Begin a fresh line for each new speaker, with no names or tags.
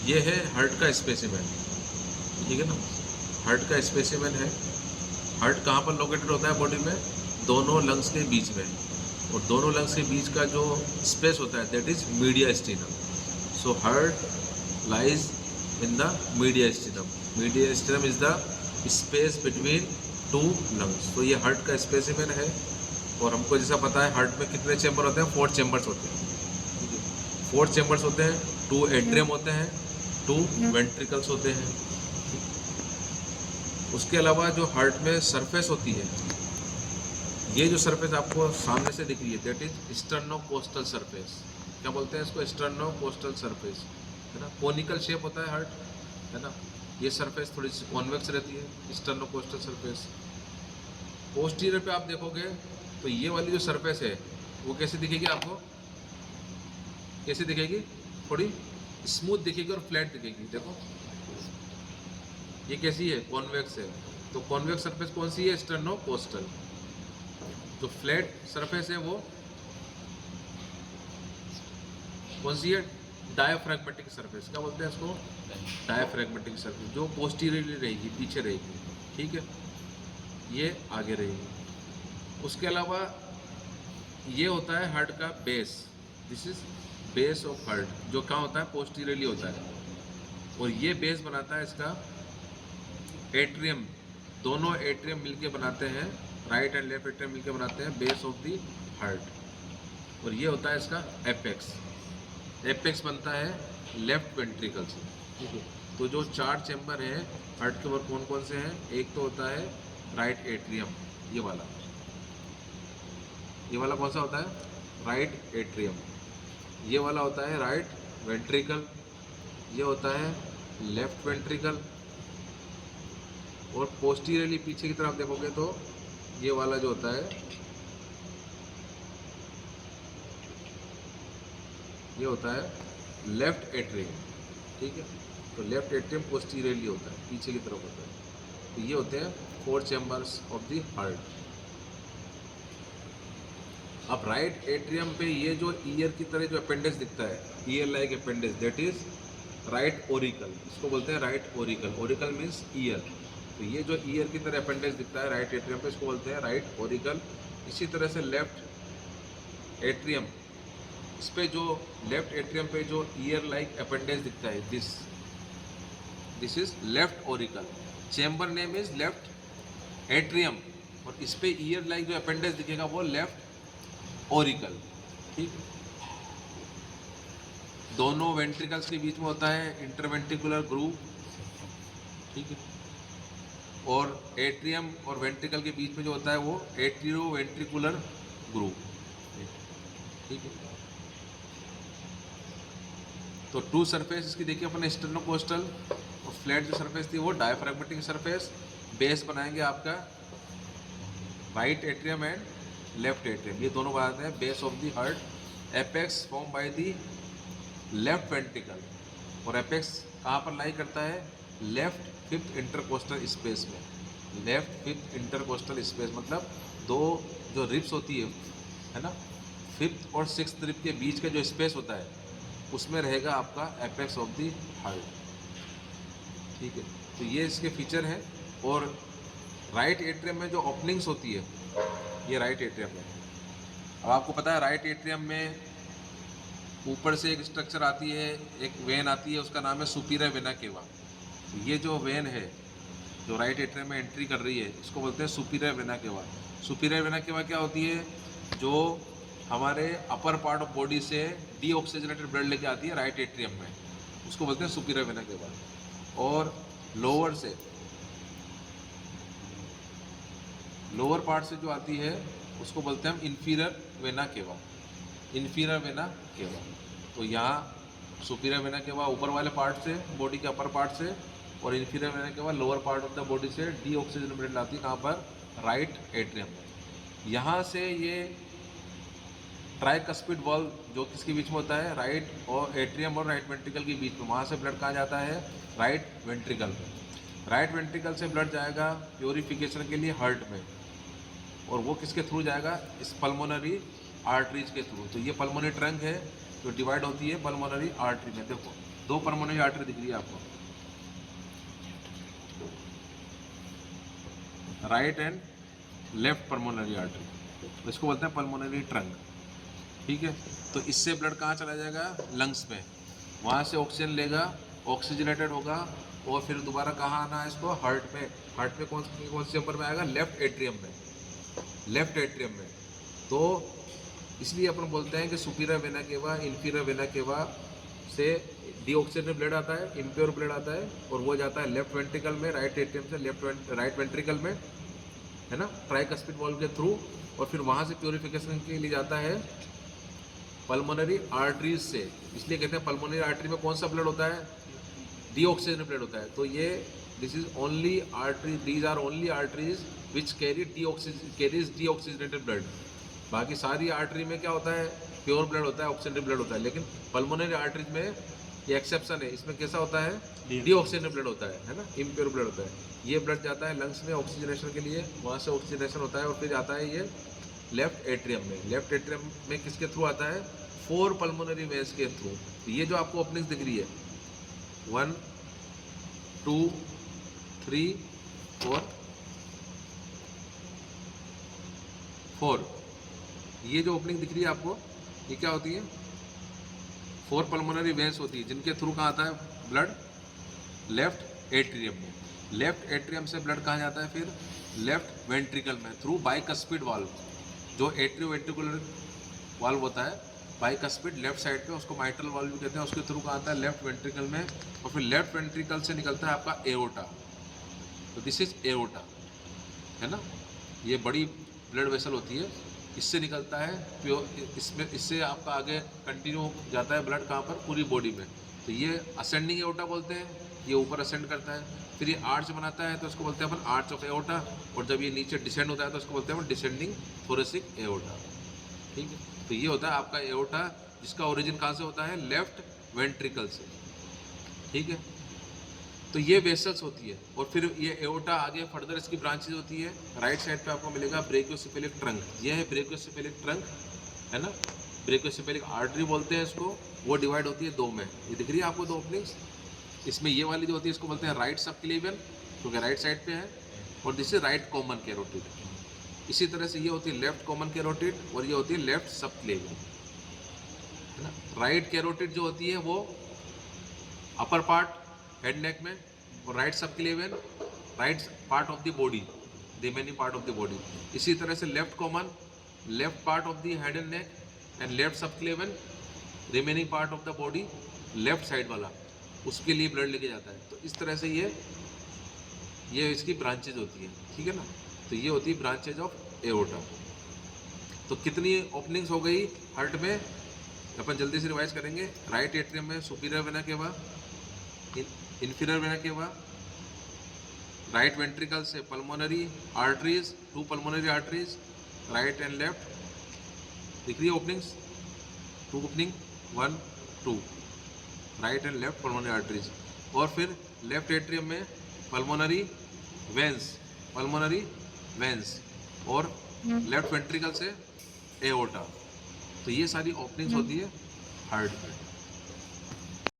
ये है हार्ट का स्पेसिमेन, ठीक है ना। हार्ट का स्पेसिमेन है। हार्ट कहाँ पर लोकेटेड होता है बॉडी में? दोनों लंग्स के बीच में। और दोनों लंग्स के बीच का जो स्पेस होता है that is mediastinum. So heart lies in the mediastinum. Mediastinum is the space between two lungs. तो ये हार्ट का स्पेसिमेन है। और हमको जैसा पता है हार्ट में कितने चैम्बर होते हैं? 4 चैम्बर्स होते हैं, ठीक है। 4 चैम्बर्स होते हैं, 2 एट्रियम होते हैं, 2 वेंट्रिकल्स होते हैं। उसके अलावा जो हार्ट में सरफेस होती है, ये जो सरफेस आपको सामने से दिख रही है दैट इज स्टर्नोकोस्टल सरफेस। क्या बोलते हैं इसको? स्टर्नोकोस्टल सरफेस, है ना। कोनिकल शेप होता है हार्ट, है ना। ये सरफेस थोड़ी सी कॉन्वेक्स रहती है, स्टर्नोकोस्टल सरफेस। पोस्टीरियर पे आप देखोगे तो ये वाली जो सरफेस है वो कैसी दिखेगी आपको? कैसी दिखेगी? थोड़ी स्मूथ दिखेगी और फ्लैट दिखेगी। देखो ये कैसी है? कॉन्वेक्स है। तो कॉन्वेक्स सरफेस कौन सी है? स्टर्नोकोस्टल। जो फ्लैट सरफेस है वो कौन सी है? डायाफ्रैग्मेटिक सरफेस। क्या बोलते हैं इसको? डायाफ्रैग्मेटिक सरफेस, जो पोस्टीरियरली रहेगी, पीछे रहेगी, ठीक है। ये आगे रहेगी। उसके अलावा ये होता है हार्ट का base. This is base of heart, जो क्या होता है? पोस्टीरियरली होता है। और ये बेस बनाता है इसका एट्रियम। दोनों एट्रियम मिलके बनाते हैं, राइट एंड लेफ्ट एट्रियम मिलके बनाते हैं बेस ऑफ द हार्ट। और ये होता है इसका एपेक्स। एपेक्स बनता है लेफ्ट वेंट्रिकल से, ठीक है। तो जो 4 चैम्बर है हार्ट के ऊपर कौन कौन से हैं? एक तो होता है राइट एट्रियम, ये वाला। ये वाला कौन सा होता है? Right atrium. ये वाला होता है राइट वेंट्रिकल। ये होता है लेफ्ट वेंट्रिकल। और पोस्टीरियरली पीछे की तरफ देखोगे तो ये वाला जो होता है ये होता है लेफ्ट एट्रियम, ठीक है। तो लेफ्ट एट्रियम पोस्टीरियरली होता है, पीछे की तरफ होता है। तो ये होते हैं 4 चैम्बर्स ऑफ द हार्ट। अब राइट एट्रियम पे ये जो ईयर की तरह जो अपेंडिक्स दिखता है, year like appendix, that is right Oracle. इसको बोलते हैं right Oracle. Oracle means year. तो ये जो ईयर की तरह अपेंडिक्स दिखता है राइट एट्रियम पे, इसको बोलते हैं राइट ओरिकल। इसी तरह से लेफ्ट एट्रियम, इस पे जो लेफ्ट एट्रियम पे जो ईयर लाइक अपेंडेज दिखता है, this is left Oracle. Chamber name is left atrium. और इस पे ईयर लाइक जो अपेंडेज दिखेगा वो लेफ्ट ओरिकल, ठीक। दोनों वेंट्रिकल्स के बीच में होता है इंटरवेंट्रिकुलर ग्रूव, ठीक है। और एट्रियम और वेंट्रिकल के बीच में जो होता है वो एट्रियो वेंट्रिकुलर ग्रूव, ठीक है। तो 2 सरफेस इसकी देखिए अपने स्टर्नोकोस्टल, और फ्लैट जो सरफेस थी वो डायफ्रैग्मेटिक सरफेस। बेस बनाएंगे आपका right atrium and left atrium, ये दोनों बनाते हैं base of the heart. Apex form by the left ventricle. और एपेक्स कहाँ पर लाई करता है? लेफ्ट 5th इंटरकोस्टल स्पेस में। लेफ्ट 5th इंटरकोस्टल स्पेस मतलब दो जो रिब्स होती है ना, 5th और 6th रिब के बीच का जो स्पेस होता है उसमें रहेगा आपका एपेक्स ऑफ द हार्ट, ठीक है। तो ये इसके फीचर हैं। और राइट एट्रियम में जो ओपनिंग्स होती है, ये राइट एट्रियम में। अब आपको पता है राइट एट्रियम में ऊपर से एक स्ट्रक्चर आती है, एक वेन आती है, उसका नाम है सुपीरियर वेना केवा। तो ये जो वेन है जो राइट एट्रियम में एंट्री कर रही है इसको बोलते हैं सुपीरियर वेना केवा। सुपीरियर वेना केवा क्या होती है? जो हमारे अपर पार्ट ऑफ बॉडी से डीऑक्सीजनेटेड ब्लड लेके आती है राइट एट्रियम में, उसको बोलते हैं सुपीरियर वेना केवा। और लोअर से, लोअर पार्ट से जो आती है उसको बोलते हैं हम inferior vena cava. Inferior vena cava. तो यहाँ सुपीरियर वेना केवा ऊपर वाले पार्ट से, बॉडी के अपर पार्ट से, और inferior vena cava lower part of the body से डीऑक्सीजनेटेड ब्लड लाती है। कहाँ पर? राइट एट्रियम में। यहाँ से ये ट्राइकस्पिड वॉल्व जो किसके बीच में होता है? राइट और एट्रियम और राइट वेंट्रिकल के बीच में, वहाँ से ब्लड कहाँ जाता है? राइट वेंट्रिकल में। राइट वेंट्रिकल से ब्लड जाएगा प्योरीफिकेशन के लिए हार्ट में, और वो किसके थ्रू जाएगा? इस पल्मोनरी आर्टरीज के थ्रू। तो ये पल्मोनरी ट्रंक है जो डिवाइड होती है पल्मोनरी आर्टरी में। देखो दो पल्मोनरी आर्टरी दिख रही है आपको, right and left pulmonary artery, इसको बोलते हैं पल्मोनरी ट्रंक। ठीक है, तो इससे ब्लड कहाँ चला जाएगा, लंग्स में, वहाँ से ऑक्सीजन लेगा, ऑक्सीजनेटेड होगा, और फिर दोबारा कहाँ आना है इसको, हार्ट में। हार्ट में कौन से चैम्बर में आएगा, लेफ्ट एट्रियम में, लेफ्ट एट्रियम में। तो इसलिए अपन बोलते हैं कि superior vena cava, inferior vena केवा से डीऑक्सीजनेटेड ब्लड आता है, इम्प्योर ब्लड आता है, और वो जाता है लेफ्ट वेंट्रिकल में, राइट एट्रियम से राइट वेंट्रिकल में, है ना, ट्राइकस्पिड वॉल्व के थ्रू, और फिर वहाँ से प्योरिफिकेशन के लिए जाता है पल्मोनरी आर्टरीज से। इसलिए कहते हैं पल्मोनरी आर्टरी में कौन सा ब्लड होता है, डीऑक्सीजनेटेड ब्लड होता है। तो ये this is only artery, these are only arteries which carries deoxygenated blood. बाकी सारी आर्टरी में क्या होता है, प्योर ब्लड होता है, ऑक्सीजनेटेड ब्लड होता है, लेकिन पल्मोनरी आर्टरीज में ये एक्सेप्शन है, इसमें कैसा होता है, डीऑक्सीजनेटेड ब्लड होता है ना, इम्प्योर ब्लड होता है। ये ब्लड जाता है लंग्स में ऑक्सीजनेशन के लिए, वहाँ से ऑक्सीजनेशन होता है, और फिर आता है ये लेफ्ट एट्रियम में। लेफ्ट एट्रियम में किसके थ्रू आता है, 4 पल्मोनरी वेन्स के थ्रू। तो ये जो आपको ओपनिंग्स दिख रही है 1 2 3 और 4, ये जो ओपनिंग दिख रही है आपको, ये क्या होती है, 4 पल्मोनरी वेन्स होती है, जिनके थ्रू कहाँ आता है ब्लड, लेफ्ट एट्रियम में। लेफ्ट एट्रियम से ब्लड कहाँ जाता है फिर, लेफ्ट वेंट्रिकल में, थ्रू बाइकस्पिड वाल्व, जो एट्रियो वेंट्रिकुलर वाल्व होता है बाइकस्पिड लेफ्ट साइड पे, उसको माइट्रल वाल्व भी कहते हैं, उसके थ्रू कहाँ आता है, लेफ्ट वेंट्रिकल में, और फिर लेफ्ट वेंट्रिकल से निकलता है आपका एओर्टा। तो दिस इज एओर्टा, है ना, ये बड़ी ब्लड वेसल होती है, इससे निकलता है प्योर, इससे आपका आगे कंटिन्यू जाता है ब्लड कहाँ पर, पूरी बॉडी में। तो ये असेंडिंग एओर्टा बोलते हैं, ये ऊपर असेंड करता है, फिर ये आर्च बनाता है, तो उसको बोलते हैं अपन आर्च ऑफ एओर्टा, और जब ये नीचे डिसेंड होता है तो उसको बोलते हैं अपन डिसेंडिंग थोरेसिक एओर्टा। ठीक है, तो ये होता है आपका एओर्टा, जिसका ओरिजिन कहाँ से होता है, लेफ्ट वेंट्रिकल से। ठीक है, तो ये वेसल्स होती है, और फिर ये एओर्टा आगे फर्दर इसकी ब्रांचेज होती है। राइट साइड पे आपको मिलेगा ब्रेकियोसेफेलिक ट्रंक, ये है ब्रेकियोसेफेलिक ट्रंक, है ना, ब्रेकियोसेफेलिक आर्टरी बोलते हैं इसको। वो डिवाइड होती है 2 में, ये दिख रही है आपको 2 ओपनिंग्स। इसमें ये वाली जो होती है इसको बोलते हैं राइट सबक्लेवियन, क्योंकि राइट साइड पे है, और this is right common carotid. इसी तरह से ये होती है लेफ्ट कॉमन कैरोटिड, और ये होती है लेफ्ट सबक्लेवियन, है ना। राइट कैरोटिड जो होती है वो अपर पार्ट हेड नेक में, और right subclavian right part of the body, remaining part of the body. इसी तरह से left common left part of the head and neck, and left subclavian remaining part of the body, left side वाला, उसके लिए blood लेके जाता है। तो इस तरह से ये इसकी ब्रांचेज होती है, ठीक है ना। तो ये होती है ब्रांचेज ऑफ एओर्टा। तो कितनी ओपनिंग्स हो गई हार्ट में, अपन जल्दी से रिवाइज करेंगे। राइट एट्रियम में superior vena cava, inferior vena cava, right ventricle से pulmonary arteries, 2 pulmonary arteries, right and left, दिख रही है openings, 2 opening 1 2, right and left pulmonary arteries. और फिर लेफ्ट एट्रियम में पल्मोनरी वेंस, और लेफ्ट वेंट्रिकल से एओर्टा। तो ये सारी ओपनिंग्स होती है हार्ट में।